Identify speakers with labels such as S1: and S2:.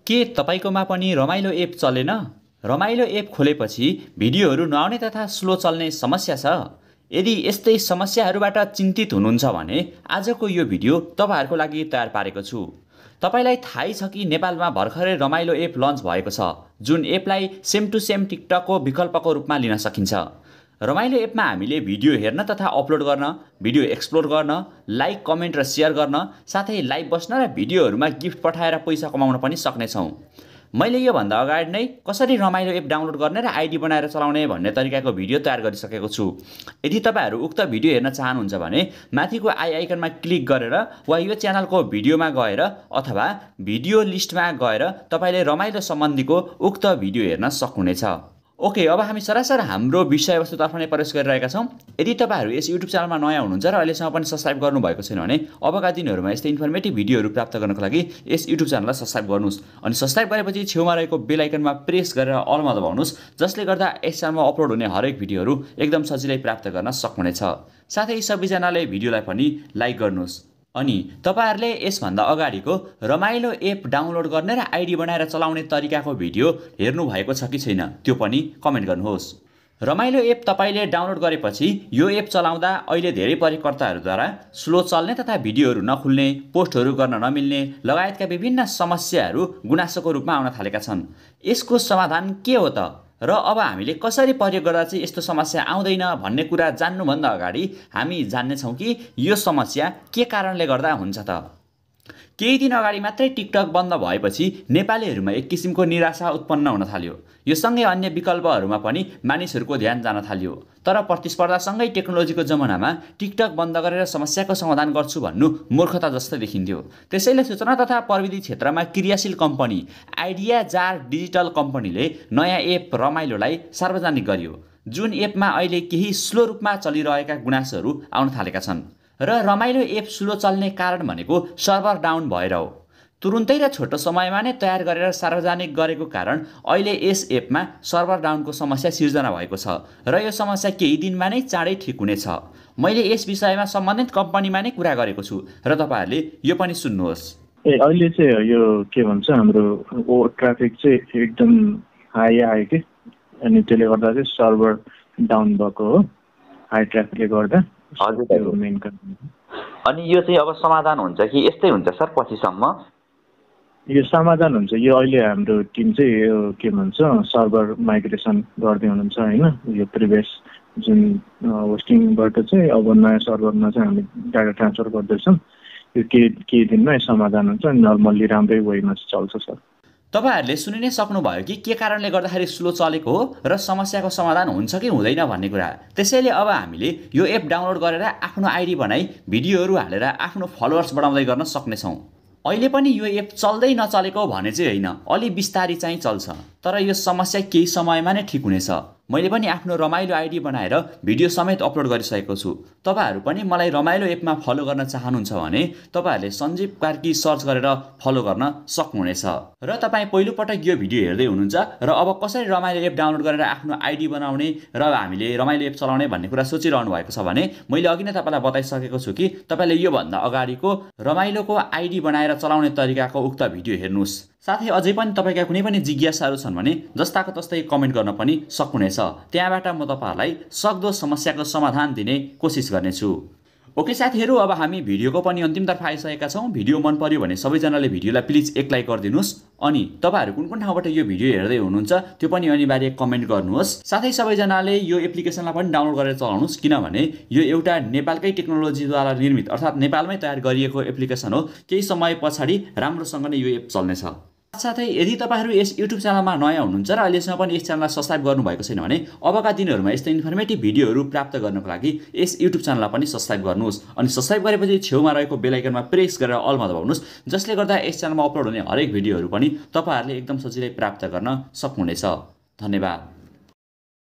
S1: के तपाईकोमा पनि रमाइलो एप चलेन? रमाइलो एप खोलेपछि भिडियोहरू नआउने तथा स्लो चल्ने समस्या छ? यदि यस्तै समस्याहरूबाट चिन्तित हुनुहुन्छ भने आजको यो भिडियो तपाईहरुको लागि तयार पारेको छु। तपाईलाई थाहै छ कि नेपालमा भर्खरै रमाइलो एप लन्च भएको छ, जुन एपलाई सेम टु सेम टिकटकको विकल्पको रूपमा लिन सकिन्छ। रमाइलो एपमा हामीले भिडियो हेर्न तथा अपलोड गर्न, भिडियो एक्सप्लोर गर्न, लाइक, कमेन्ट र शेयर गर्न, साथै लाइभ बस्न र भिडियोहरूमा गिफ्ट पठाएर पैसा कमाउन पनि सक्नेछौँ। मैले यो भन्दा अगाडि नै कसरी रमाइलो एप डाउनलोड गर्ने र आइडी बनाएर चलाउने भन्ने तरिकाको भिडियो तयार गरिसकेको छु। यदि तपाईहरु उक्त भिडियो हेर्न चाहनुहुन्छ भने माथिको आई आइकनमा क्लिक गरेर वा यो च्यानलको भिडियोमा गएर अथवा भिडियो लिस्टमा गएर तपाईले रमाइलो सम्बन्धीको उक्त भिडियो हेर्न सक्नुहुनेछ। ओके, अब हामी सरासर हाम्रो विषयवस्तुतर्फ नै प्रवेश गरिरहेका छौं। यदि तपाईहरु यस युट्युब च्यानलमा नयाँ हुनुहुन्छ र अहिलेसम्म पनि सब्स्क्राइब गर्नु भएको छैन भने अबका दिनहरुमा यस्तै इन्फर्मेटिभ भिडियोहरु प्राप्त गर्नको लागि यस युट्युब च्यानललाई सब्स्क्राइब गर्नुस् अनि सब्स्क्राइब गरेपछि छेउमा रहेको बेल आइकनमा प्रेस गरेर अलमा दबाउनुस्, जसले गर्दा यस च्यानलमा अपलोड हुने हरेक भिडियोहरु एकदम सजिलै प्राप्त गर्न सक्नुहुनेछ। साथै सबैजनाले भिडियोलाई पनि लाइक गर्नुस् अनि तपाईहरुले यसभन्दा अगाडिको रमाइलो एप डाउनलोड गर्ने र आइडी बनाएर चलाउने तरिकाको भिडियो हेर्नु भएको छ कि छैन त्यो पनि कमेन्ट गर्नुहोस्। रमाइलो एप तपाईले डाउनलोड गरेपछि यो एप चलाउँदा अहिले धेरै प्रयोगकर्ताहरूद्वारा स्लो चल्ने तथा भिडियोहरू नखुल्ने, पोस्टहरू गर्न नमिल्ने लगायतका विभिन्न समस्याहरू गुनासोको रूपमा आउन थालेका छन्। यसको समाधान के हो त र अब हामीले कसरी प्रयोग गर्दा चाहिँ यस्तो समस्या आउँदैन भन्ने कुरा जान्नुभन्दा अगाडि हामी जान्ने छौं कि यो समस्या के कारणले गर्दा हुन्छ त। केही दिन अगाडि मात्रै टिकटक बन्द भएपछि नेपालीहरुमा एक किसिमको निराशा उत्पन्न हुन थाल्यो। यो सँगै अन्य विकल्पहरुमा पनि मानिसहरुको ध्यान जान थाल्यो। तर प्रतिस्पर्धासँगै टेक्नोलोजीको जमानामा टिकटक बन्द गरेर समस्याको समाधान गर्छु भन्नु मूर्खता जस्तै देखिन्थ्यो। त्यसैले सूचना तथा प्रविधि क्षेत्रमा क्रियाशील कम्पनी आइडिया जार डिजिटल कम्पनीले नयाँ एप रमाइलोलाई सार्वजनिक गर्यो, जुन एपमा अहिले केही स्लो रूपमा चलिरहेका गुनासोहरू आउन थालेका छन्। र रमाइलो एप स्लो चल्ने कारण भनेको सर्भर डाउन भएर हो। तुरुन्तै र छोटो समयमा नै तयार गरेर सार्वजनिक गरेको कारण अहिले यस एपमा सर्भर डाउनको समस्या सिर्जना भएको छ र यो समस्या केही दिनमा नै चाँडै ठिक हुनेछ। मैले यस विषयमा सम्बन्धित कम्पनीमा नै कुरा गरेको छु र तपाईहरुले यो पनि सुन्नुहोस्।
S2: अहिले चाहिँ यो के भन्छ हाम्रो ट्राफिक चाहिँ एकदम हाई आयो कि, अनि त्यसले गर्दा चाहिँ सर्भर डाउन भएको हो, हाई ट्राफिकले गर्दा।
S3: हजुर मेन कारण। अनि यो चाहिँ अब समाधान हुन्छ कि यस्तै हुन्छ सर पछिसम्म?
S2: यो समाधान हुन्छ। यो अहिले हाम्रो टिम चाहिँ यो के भन्छ सर्भर माइग्रेसन गर्दै हुनुहुन्छ हैन। यो प्रिभियस जुन होस्टिङबाट चाहिँ अब नयाँ सर्भरमा चाहिँ हामी डाटा ट्रान्सफर गर्दैछौँ। यो केही दिनमा समाधान हुन्छ अनि नर्मल्ली राम्रै वेमा चल्छ सर।
S1: तपाईहरुले सुनि नै सक्नुभयो कि के कारणले गर्दाखेरि स्लो चलेको हो र समस्याको समाधान हुन्छ कि हुँदैन भन्ने कुरा। त्यसैले अब हामीले यो एप डाउनलोड गरेर आफ्नो आइडी बनाई भिडियोहरू हालेर आफ्नो फलोअर्स बढाउँदै गर्न सक्नेछौँ। अहिले पनि यो एप चल्दै नचलेको भने चाहिँ हैन, अलि बिस्तारी चाहिँ चल्छ, तर यो समस्या केही समयमा नै ठिक हुनेछ। मैले पनि आफ्नो रमाइलो आइडी बनाएर भिडियो समेत अपलोड गरिसकेको छु। तपाईहरु पनि मलाई रमाइलो एपमा फलो गर्न चाहनुहुन्छ भने तपाईहरुले सञ्जीव कार्की सर्च गरेर फलो गर्न सक्नुहुनेछ। र तपाई पहिलो पटक यो भिडियो हेर्दै हुनुहुन्छ र अब कसरी रमाइलो एप डाउनलोड गरेर आफ्नो आइडी बनाउने र हामीले रमाइलो एप चलाउने भन्ने कुरा सोचिरहनु भएको छ भने मैले अघि नै तपाईलाई बताइसकेको छु कि तपाईले यो भन्दा अगाडिको रमाइलोको आइडी बनाएर चलाउने तरिकाको उक्त भिडियो हेर्नुस्। साथै अझै पनि तपाईका कुनै पनि जिज्ञासाहरू छन् भने जस्ताको तस्तै कमेन्ट गर्न पनि सक्नुहुनेछ। त्यहाँबाट म तपाईहरुलाई सक्दो समस्याको समाधान दिने कोसिस गर्नेछु। ओके साथीहरु, अब हामी भिडियोको पनि अन्तिमतर्फ आइसकेका छौं। भिडियो मन पर्यो भने सबैजनाले भिडियोलाई प्लिज एक लाइक गरिदिनुस् अनि तपाईहरु कुन कुन ठाउँबाट यो भिडियो हेर्दै हुनुहुन्छ त्यो पनि अनिवार्य कमेन्ट गर्नुहोस्। साथै सबैजनाले यो एप्लिकेसनलाई पनि डाउनलोड गरेर चलाउनुस्, किनभने यो एउटा नेपालकै टेक्नोलोजीद्वारा निर्मित अर्थात् नेपालमै तयार गरिएको एप्लिकेसन हो। केही समय पछाडी राम्रोसँग नै यो एप चल्नेछ। साथै यदि तपाईहरु यस युट्युब च्यानलमा नयाँ हुनुहुन्छ र अहिलेसम्म पनि यस च्यानललाई सब्स्क्राइब गर्नुभएको छैन भने अबका दिनहरुमा यस्तै इन्फर्मेटिभ भिडियोहरू प्राप्त गर्नको लागि यस युट्युब च्यानललाई पनि सब्स्क्राइब गर्नुहोस् अनि सब्स्क्राइब गरेपछि छेउमा रहेको बेल आइकनमा प्रेस गरेर अलमा दबाउनुस्, जसले गर्दा यस च्यानलमा अपलोड हुने हरेक भिडियोहरू पनि तपाईहरुले एकदम सजिलै प्राप्त गर्न सक्नुहुनेछ। धन्यवाद।